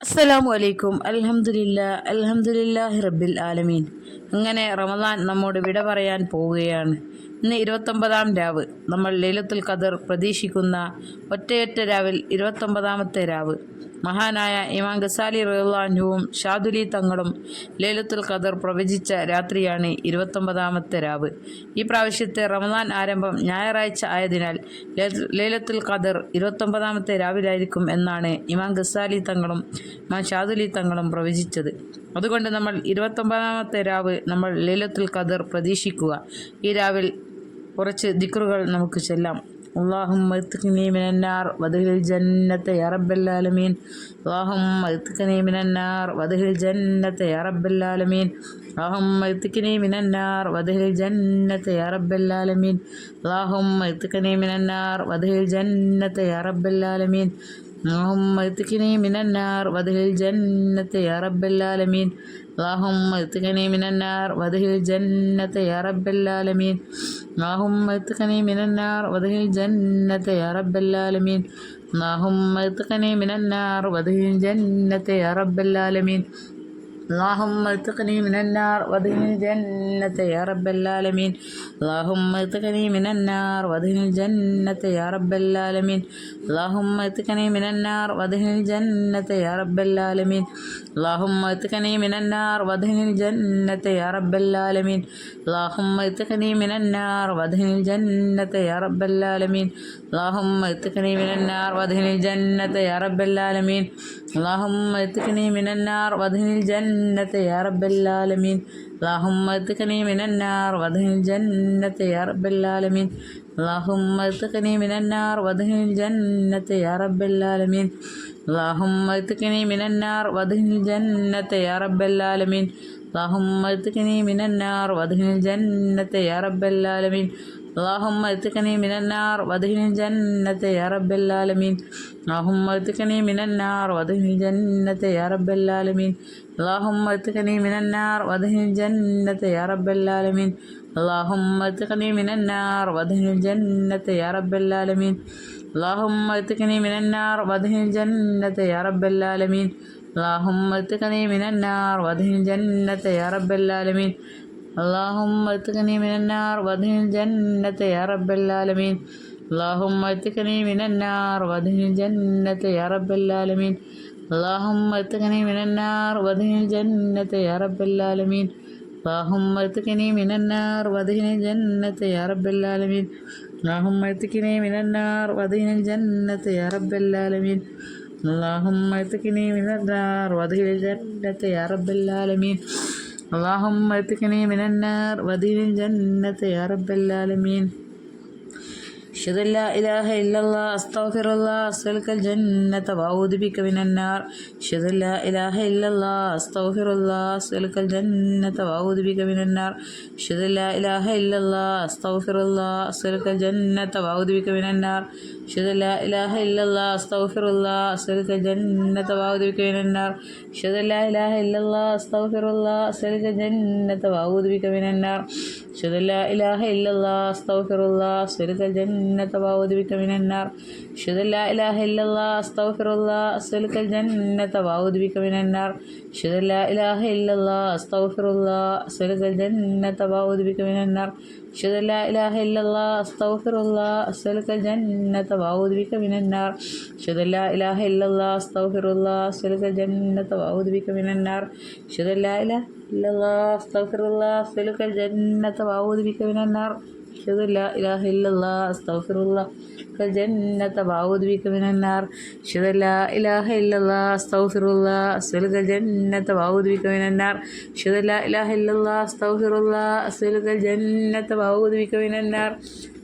അസ്സലാമു അലൈക്കും. അൽഹംദുലില്ലാഹി റബ്ബിൽ ആലമീൻ. അങ്ങനെ റമദാൻ നമ്മോട് വിട പറയാൻ പോവുകയാണ്. ഇന്ന് 29-ാം രാവ്. നമ്മൾ ലൈലത്തുൽ ഖദർ പ്രതീക്ഷിക്കുന്ന ഒറ്റയൊറ്റ രാവിൽ 29-ാമത്തെ രാവ്. മഹാനായ ഇമാം ഗസാലി റളിയല്ലാഹു അൻഹുവും ഷാദുലി തങ്ങളും ലൈലത്തുൽ ഖദർ പ്രവചിച്ച രാത്രിയാണ് 29-ാമത്തെ രാവ്. ഈ പ്രാവശ്യത്തെ റമദാൻ ആരംഭം ഞായറാഴ്ച ആയതിനാൽ ലൈലത്തുൽ ഖദർ 29-ാമത്തെ രാവിലായിരിക്കും എന്നാണ് ഇമാം ഗസാലി തങ്ങളും ഇമാം ഷാദുലി തങ്ങളും പ്രവചിച്ചത്. അതുകൊണ്ട് നമ്മൾ 29-ാമത്തെ രാവ് നമ്മൾ ലൈലത്തുൽ ഖദർ പ്രതീക്ഷിക്കുക. ഈ രാവിൽ കുറച്ച് ദിക്റുകൾ നമുക്ക് ചൊല്ലാം. അല്ലാഹുമ്മ ഇത്ഖിനി മിനന്നാർ വദ്ഖിൽ ജന്നത യാ റബ്ബൽ ആലമീൻ. അല്ലാഹുമ്മ ഇത്ഖിനി മിനന്നാർ വദ്ഖിൽ ജന്നത യാ റബ്ബൽ ആലമീൻ. അല്ലാഹുമ്മ ഇത്ഖിനി മിനന്നാർ വദ്ഖിൽ ജന്നത യാ റബ്ബൽ ആലമീൻ. അല്ലാഹുമ്മ ഇത്ഖിനി മിനന്നാർ വദ്ഖിൽ ജന്നത യാ റബ്ബൽ ആലമീൻ. اللهم اتقني من النار وادخل الجنة يا رب العالمين. اللهم اتقني من النار وادخل الجنة يا رب العالمين. اللهم اتقني من النار وادخل الجنة يا رب العالمين. اللهم اتقني من النار وادخل الجنة يا رب العالمين. اللهم اتقني من النار وادخل الجنة يا رب العالمين. اللهم اتقني من النار وادخل الجنة يا رب العالمين. اللهم اتقني من النار وادخل الجنة يا رب العالمين. اللهم اتقني من النار وادخل الجنة يا رب العالمين. اللهم اتقني من النار وادخل الجنة يا رب العالمين. اللهم اتقني من النار وادخل الجنة يا رب العالمين. اللهم اتقني من النار وادخل الجنة يا رب العالمين. اللهم اتقني من النار وادخل الجنة يا رب العالمين. اللهم اتقني من النار وادخل الجنة يا رب العالمين. اللهم اتقني من النار وادخل الجنة يا رب العالمين. اللهم اتقني من النار وادخل الجنة يا رب العالمين. اللهم اتقني من النار وادخل الجنة يا رب العالمين. اللهم اتقني من النار وادخل الجنة يا رب العالمين. اللهم اتقني من النار وادخل الجنة يا رب العالمين. اللهم اتقني من النار وادخل الجنة يا رب العالمين. اللهم اتقني من النار وادخل الجنة يا رب العالمين. اللهم اتقني من النار وادخل الجنة يا رب العالمين. اللهم اتقني من النار وادخل الجنة يا رب العالمين. اللهم اتقني من النار وادخل الجنة يا رب العالمين. اللهم اتقني من النار وادخل الجنة يا رب العالمين. اللهم اتقني من النار وادخل الجنة يا رب العالمين. اللهم اتقني من النار وادخل الجنة يا رب العالمين. اللهم اتقني من النار وادخل الجنة يا رب العالمين. اللهم اتقني من النار وادخل الجنة يا رب العالمين. أشهد أن لا إله إلا الله أستغفر الله أسألك الجنة وأعوذ بك من النار. أشهد أن لا إله إلا الله أستغفر الله أسألك الجنة وأعوذ بك من النار. أشهد أن لا إله إلا الله أستغفر الله أسألك الجنة وأعوذ بك من النار. أشهد أن لا إله إلا الله أستغفر الله أسألك الجنة وأعوذ بك من النار. أشهد أن لا إله إلا الله أستغفر الله أسألك الجنة وأعوذ بك من النار. أشهد أن لا إله إلا الله أستغفر الله أسألك الجنة وأعوذ بك من النار. أشهد أن لا إله إلا الله أستغفر الله أسألك الجنة وأعوذ بك من النار. أشهد أن لا إله إلا الله أستغفر الله أسألك الجنة وأعوذ بك من النار. أشهد أن لا إله إلا الله أستغفر الله أسألك الجنة وأعوذ بك من النار. أشهد أن لا إله إلا الله أستغفر الله أسألك الجنة وأعوذ بك من النار. أشهد أن لا إله إلا الله أستغفر الله أسألك الجنة وأعوذ بك من النار. أشهد أن لا إله إلا الله أستغفر الله الجنة وأعوذ بك من النار. أشهد أن لا إله إلا الله أستغفر الله أسألك الجنة وأعوذ بك من النار. أشهد أن لا إله إلا الله أستغفر الله أسألك الجنة وأعوذ بك من النار.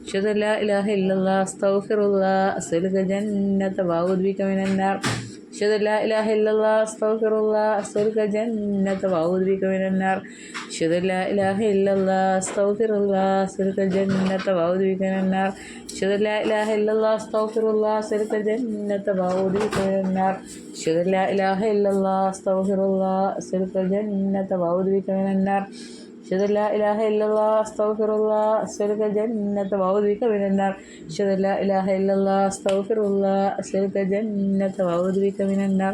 أشهد أن لا إله إلا الله أستغفر الله أسألك الجنة وأعوذ بك من النار. أشهد أن لا إله إلا الله أستغفر الله أسألك الجنة وأعوذ بك من النار. أشهد أن لا إله إلا الله أستغفر الله أسألك الجنة وأعوذ بك من النار. أشهد أن لا إله إلا الله أستغفر الله أسألك الجنة وأعوذ بك من النار. أشهد أن لا إله إلا الله أستغفر الله أسألك الجنة وأعوذ بك من النار. أشهد أن لا إله إلا الله أستغفر الله أسألك الجنة وأعوذ بك من النار. أشهد أن لا إله إلا الله أستغفر الله أسألك الجنة وأعوذ بك من النار.